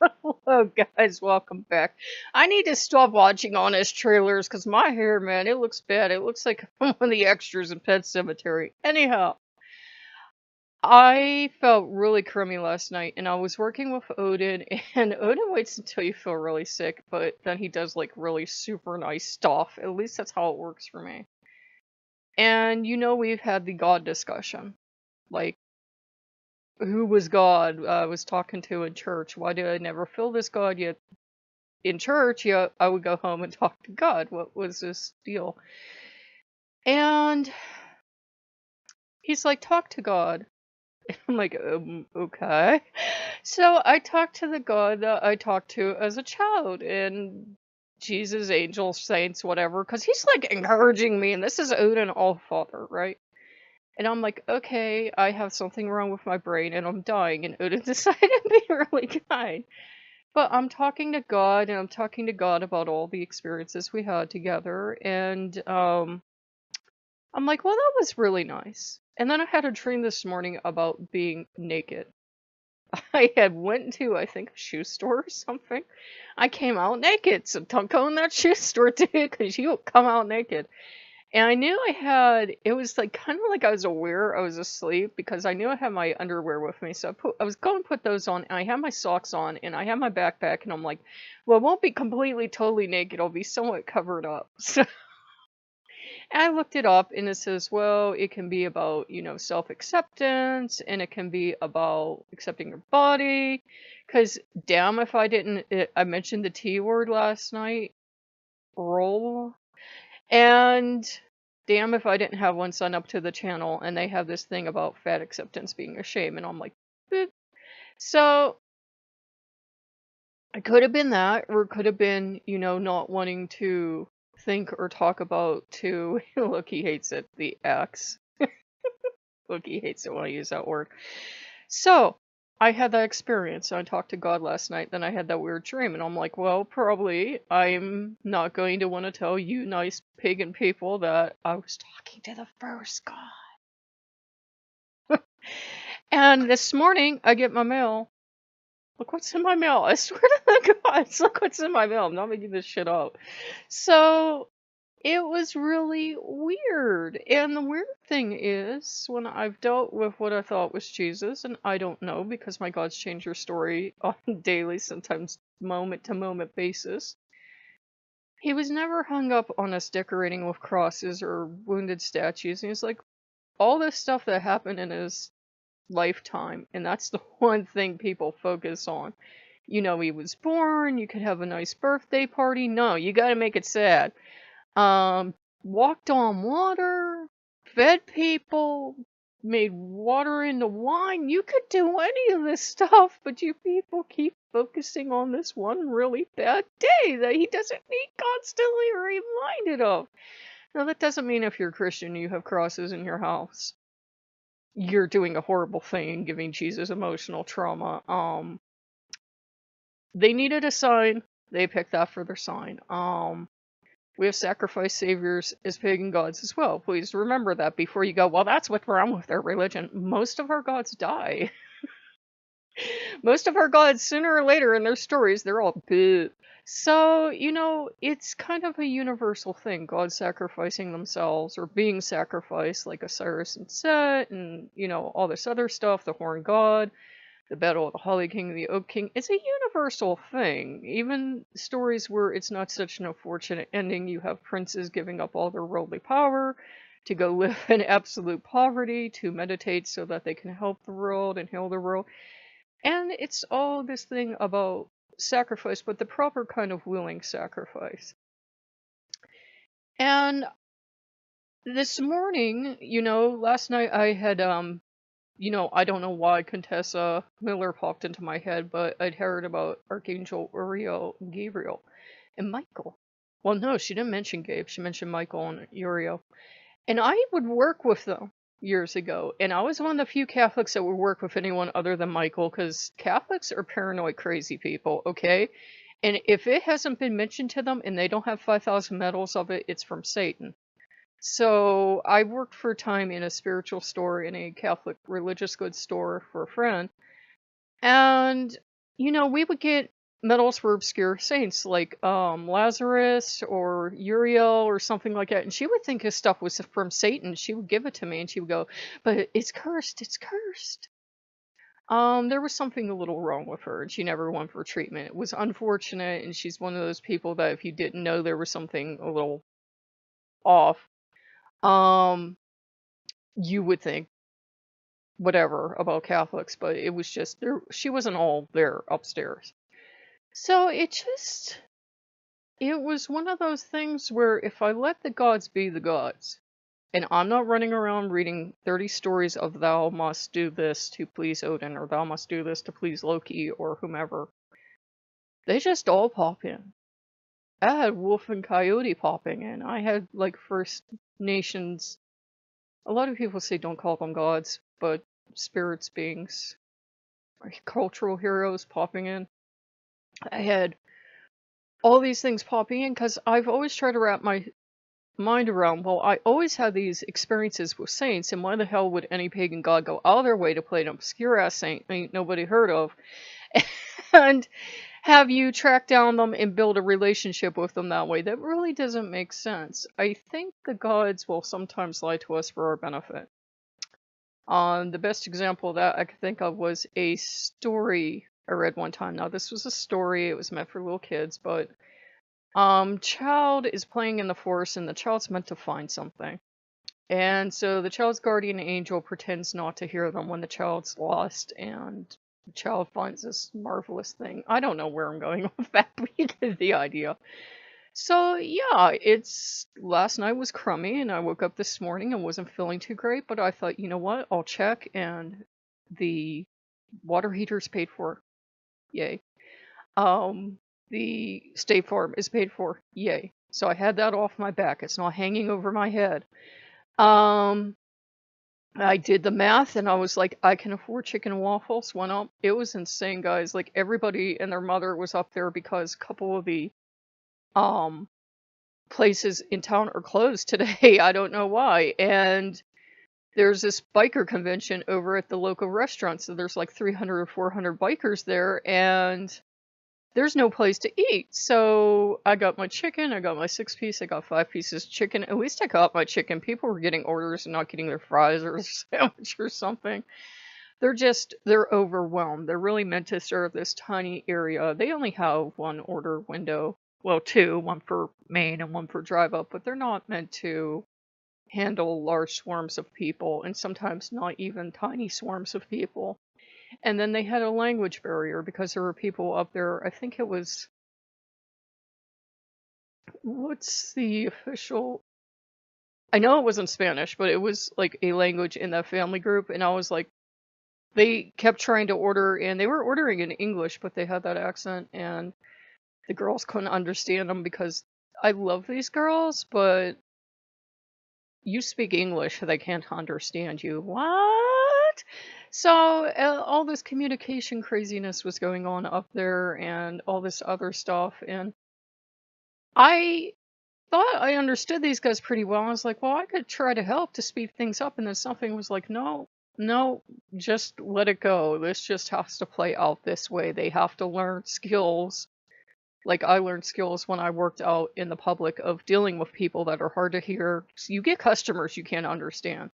Hello, guys. Welcome back. I need to stop watching honest trailers because my hair, man, it looks bad. It looks like one of the extras in Pet Cemetery. Anyhow, I felt really crummy last night, and I was working with Odin, and Odin waits until you feel really sick, but then he does like really super nice stuff. At least that's how it works for me. And we've had the God discussion. Like, who was God? I was talking to in church. Why did I never feel this God yet? In church, yeah, I would go home and talk to God. What was this deal? And he's like, talk to God. I'm like, okay. So I talked to the God that I talked to as a child, and Jesus, angels, saints, whatever, because he's like encouraging me, and this is Odin Allfather, right? And I'm like, okay, I have something wrong with my brain, and I'm dying, and Odin decided to be really kind. But I'm talking to God, and I'm talking to God about all the experiences we had together, and I'm like, well, that was really nice. And then I had a dream this morning about being naked. I had went to, I think, a shoe store or something. I came out naked, so don't go in that shoe store, dude, because you'll come out naked. And I knew it was like kind of like I was aware I was asleep because I knew I had my underwear with me. So I was going to put those on, and I had my socks on, and I had my backpack, and I'm like, well, I won't be completely, totally naked. I'll be somewhat covered up. So I looked it up, and it says, well, it can be about, self-acceptance, and it can be about accepting your body. Because damn if I didn't, I mentioned the T word last night, roll. And damn if I didn't have one sign up to the channel and they have this thing about fat acceptance being a shame, and I'm like, boop. So it could have been that, or it could have been, not wanting to think or talk about to Loki hates it, the X. Loki hates it when I use that word. So I had that experience. I talked to God last night, then I had that weird dream, and I'm like, well, probably I'm not going to want to tell you nice pagan people that I was talking to the first God. And this morning, I get my mail. Look what's in my mail. I swear to the gods, look what's in my mail. I'm not making this shit up. So it was really weird. And the weird thing is, when I've dealt with what I thought was Jesus, and I don't know because my gods change their story on a daily, sometimes moment to moment basis, he was never hung up on us decorating with crosses or wounded statues. And he's like, all this stuff that happened in his lifetime, and that's the one thing people focus on. He was born, you could have a nice birthday party. No, you gotta make it sad. Walked on water, fed people, made water into wine. You could do any of this stuff, but you people keep focusing on this one really bad day that he doesn't need constantly reminded of. Now, that doesn't mean if you're Christian you have crosses in your house, you're doing a horrible thing, giving Jesus emotional trauma. They needed a sign. They picked that for their sign. We have sacrifice saviors as pagan gods as well. Please remember that before you go, well, that's what's wrong with their religion. Most of our gods die. Most of our gods, sooner or later in their stories, they're all bleh. So, it's kind of a universal thing, gods sacrificing themselves or being sacrificed, like Osiris and Set, and, all this other stuff, the Horn God, the Battle of the Holly King and the Oak King. It's a universal thing. Even stories where it's not such an unfortunate ending, you have princes giving up all their worldly power to go live in absolute poverty, to meditate so that they can help the world and heal the world. And it's all this thing about sacrifice, but the proper kind of willing sacrifice. And this morning, last night I had, I don't know why Contessa Miller popped into my head, but I'd heard about Archangel Uriel and Gabriel and Michael. Well, no, she didn't mention Gabe. She mentioned Michael and Uriel. And I would work with them years ago, and I was one of the few Catholics that would work with anyone other than Michael, because Catholics are paranoid crazy people, okay? And if it hasn't been mentioned to them and they don't have 5,000 medals of it, it's from Satan. So I worked for a time in a spiritual store, in a Catholic religious goods store for a friend, and we would get medals for obscure saints like Lazarus or Uriel or something like that, and she would think his stuff was from Satan. She would give it to me, and she would go, "But it's cursed. It's cursed." There was something a little wrong with her, and she never went for treatment. It was unfortunate, and she's one of those people that if you didn't know there was something a little off, um, you would think whatever about Catholics, but it was just there. She wasn't all there upstairs. So it was one of those things where if I let the gods be the gods, and I'm not running around reading 30 stories of thou must do this to please Odin, or thou must do this to please Loki, or whomever, they just all pop in. I had Wolf and Coyote popping in. I had, like, First Nations. A lot of people say don't call them gods, but spirits, beings, cultural heroes popping in. I had all these things popping in because I've always tried to wrap my mind around, well, I always had these experiences with saints, and why the hell would any pagan god go out of their way to play an obscure-ass saint ain't nobody heard of, and have you track down them and build a relationship with them that way? That really doesn't make sense. I think the gods will sometimes lie to us for our benefit. The best example of that I could think of was a story I read one time. Now, this was a story, it was meant for little kids, but child is playing in the forest, and the child's meant to find something. And so the child's guardian angel pretends not to hear them when the child's lost, and the child finds this marvelous thing. I don't know where I'm going with that, but you get the idea. So yeah, last night was crummy, and I woke up this morning and wasn't feeling too great, but I thought, you know what, I'll check, and the water heater's paid for. Yay. The State Farm is paid for. Yay. So I had that off my back. It's not hanging over my head. I did the math, and I was like, I can afford chicken and waffles. Went up. It was insane, guys. Like, everybody and their mother was up there because a couple of the places in town are closed today. I don't know why. And there's this biker convention over at the local restaurant, so there's like 300 or 400 bikers there, and there's no place to eat. So I got my chicken, I got my 6-piece, I got 5 pieces of chicken. At least I got my chicken. People were getting orders and not getting their fries or a sandwich or something. They're overwhelmed. They're really meant to serve this tiny area. They only have one order window. Well, 2, one for main and one for drive up, but they're not meant to handle large swarms of people, and sometimes not even tiny swarms of people. And then they had a language barrier because there were people up there. I think it was, what's the official? I know it wasn't Spanish, but it was like a language in that family group. And I was like, they kept trying to order, and they were ordering in English, but they had that accent, and the girls couldn't understand them because I love these girls, but you speak English, they can't understand you. What? So all this communication craziness was going on up there, and all this other stuff, and I thought I understood these guys pretty well. I was like, well, I could try to help to speed things up, and then something was like, no, just let it go. This just has to play out this way. They have to learn skills. Like, I learned skills when I worked out in the public of dealing with people that are hard to hear. So you get customers you can't understand.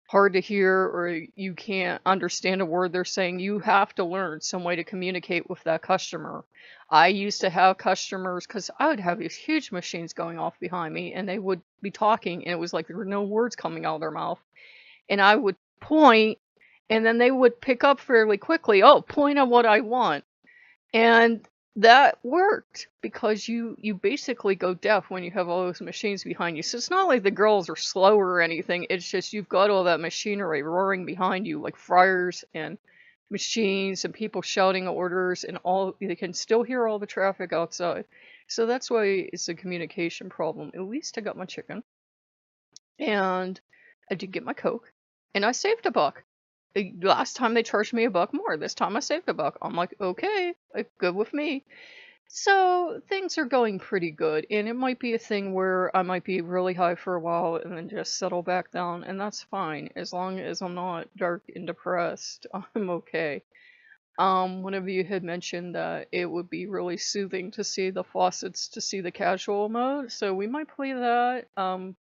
Hard to hear, or you can't understand a word they're saying. You have to learn some way to communicate with that customer. I used to have customers, because I would have these huge machines going off behind me, and they would be talking, and it was like there were no words coming out of their mouth. And I would point, and then they would pick up fairly quickly, oh, point on what I want. And that worked because you basically go deaf when you have all those machines behind you. So it's not like the girls are slow or anything. It's just you've got all that machinery roaring behind you, like fryers and machines and people shouting orders, and all they can still hear all the traffic outside. So that's why it's a communication problem. At least I got my chicken, and I did get my Coke, and I saved $1. Last time they charged me $1 more. This time I saved $1. I'm like, okay, good with me. So things are going pretty good, and it might be a thing where I might be really high for a while and then just settle back down, and that's fine. As long as I'm not dark and depressed, I'm okay. One of you had mentioned that it would be really soothing to see the faucets, to see the casual mode, so we might play that.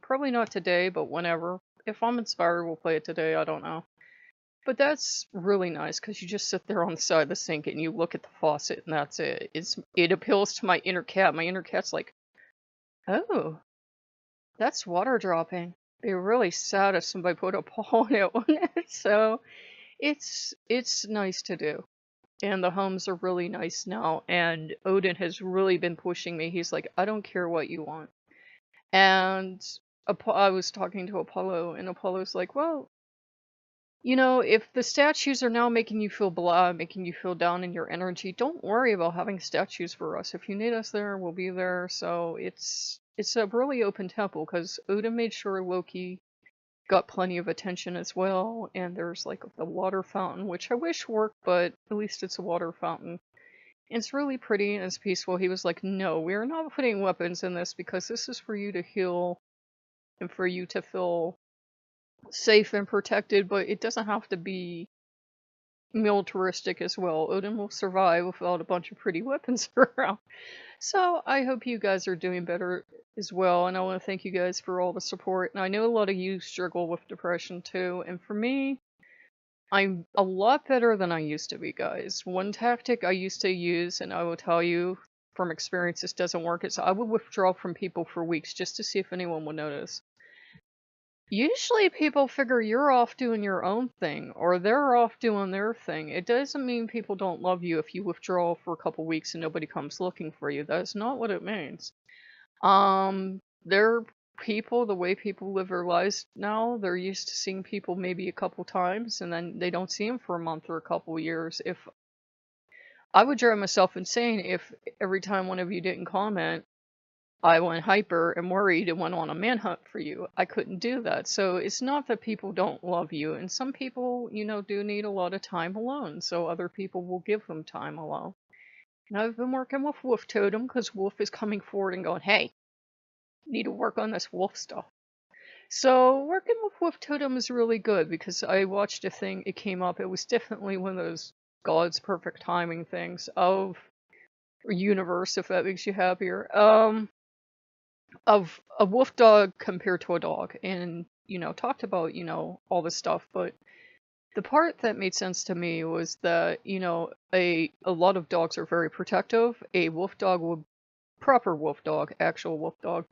Probably not today, but whenever. If I'm inspired, we'll play it today, I don't know. But that's really nice because you just sit there on the side of the sink and you look at the faucet and that's it. It appeals to my inner cat. My inner cat's like, oh, that's water dropping. Be really sad if somebody put a paw on it, wouldn't it? So it's nice to do. And the homes are really nice now. And Odin has really been pushing me. He's like, I don't care what you want. And I was talking to Apollo, and Apollo's like, well, you know, if the statues are now making you feel blah, making you feel down in your energy, don't worry about having statues for us. If you need us there, we'll be there. So it's a really open temple because Odin made sure Loki got plenty of attention as well. And there's like the water fountain, which I wish worked, but at least it's a water fountain. It's really pretty and it's peaceful. He was like, no, we're not putting weapons in this because this is for you to heal and for you to feel safe and protected, but it doesn't have to be militaristic as well. Odin will survive without a bunch of pretty weapons around. So I hope you guys are doing better as well, and I want to thank you guys for all the support. And I know a lot of you struggle with depression too, and for me, I'm a lot better than I used to be, guys. One tactic I used to use, and I will tell you from experience this doesn't work, is I would withdraw from people for weeks just to see if anyone would notice. Usually people figure you're off doing your own thing, or they're off doing their thing. It doesn't mean people don't love you if you withdraw for a couple weeks and nobody comes looking for you. That's not what it means. They're people, the way people live their lives now, they're used to seeing people maybe a couple times, and then they don't see them for a month or a couple years. If I would drive myself insane if every time one of you didn't comment, I went hyper and worried and went on a manhunt for you. I couldn't do that. So it's not that people don't love you. And some people, you know, do need a lot of time alone. So other people will give them time alone. And I've been working with Wolf Totem because Wolf is coming forward and going, hey, need to work on this wolf stuff. So working with Wolf Totem is really good because I watched a thing, it came up. It was definitely one of those God's perfect timing things of universe, if that makes you happier. Of a wolf dog compared to a dog, and you know, talked about, you know, all this stuff, but the part that made sense to me was that, you know, a lot of dogs are very protective. A wolf dog would, proper wolf dog, actual wolf dog,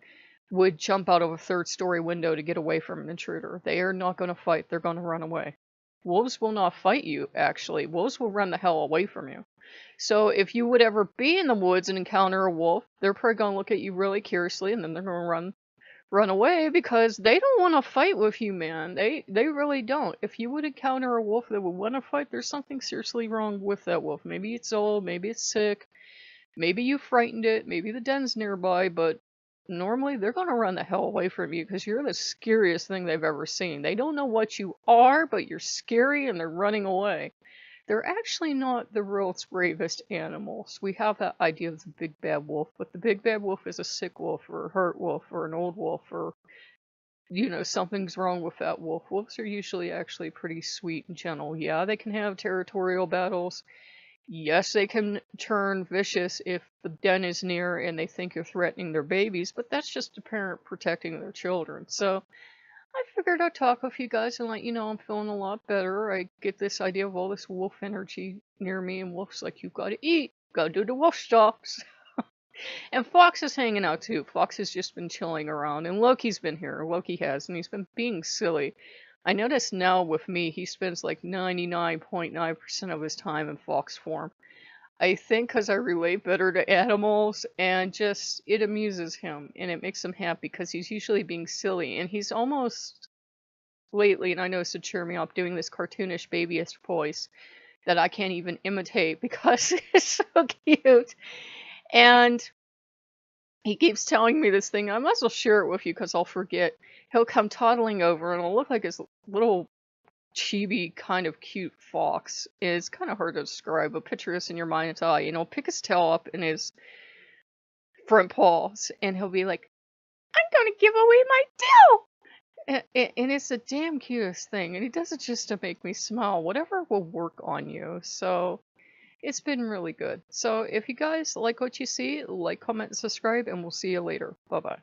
would jump out of a third-story window to get away from an intruder. They are not going to fight, they're going to run away. Wolves will not fight you, actually. Wolves will run the hell away from you. So if you would ever be in the woods and encounter a wolf, they're probably going to look at you really curiously, and then they're going to run away because they don't want to fight with you, man. They really don't. If you would encounter a wolf that would want to fight, there's something seriously wrong with that wolf. Maybe it's old, maybe it's sick, maybe you frightened it, maybe the den's nearby, but normally they're going to run the hell away from you because you're the scariest thing they've ever seen. They don't know what you are, but you're scary and they're running away. They're actually not the world's bravest animals. We have that idea of the big bad wolf, but the big bad wolf is a sick wolf or a hurt wolf or an old wolf or, you know, something's wrong with that wolf. Wolves are usually actually pretty sweet and gentle. Yeah, they can have territorial battles. Yes, they can turn vicious if the den is near and they think you're threatening their babies, but that's just a parent protecting their children. So I figured I'd talk with you guys and let you know I'm feeling a lot better. I get this idea of all this wolf energy near me, and Wolf's like, you gotta eat, gotta do the wolf stalks. And Fox is hanging out too. Fox has just been chilling around, and Loki's been here. Loki has, and he's been being silly. I notice now with me, he spends like 99.9% of his time in fox form. I think because I relate better to animals, and just, it amuses him, and it makes him happy because he's usually being silly, and he's almost, lately, and I know it's to cheer me up, doing this cartoonish babyish voice that I can't even imitate because it's so cute. And he keeps telling me this thing, I might as well share it with you because I'll forget. He'll come toddling over, and it'll look like his little chibi kind of cute fox. It's kind of hard to describe, but picture this in your mind's eye. You know, pick his tail up in his front paws, and he'll be like, I'm gonna give away my tail! And it's the damn cutest thing, and he does it just to make me smile. Whatever will work on you. So it's been really good. So if you guys like what you see, like, comment, subscribe, and we'll see you later. Bye bye.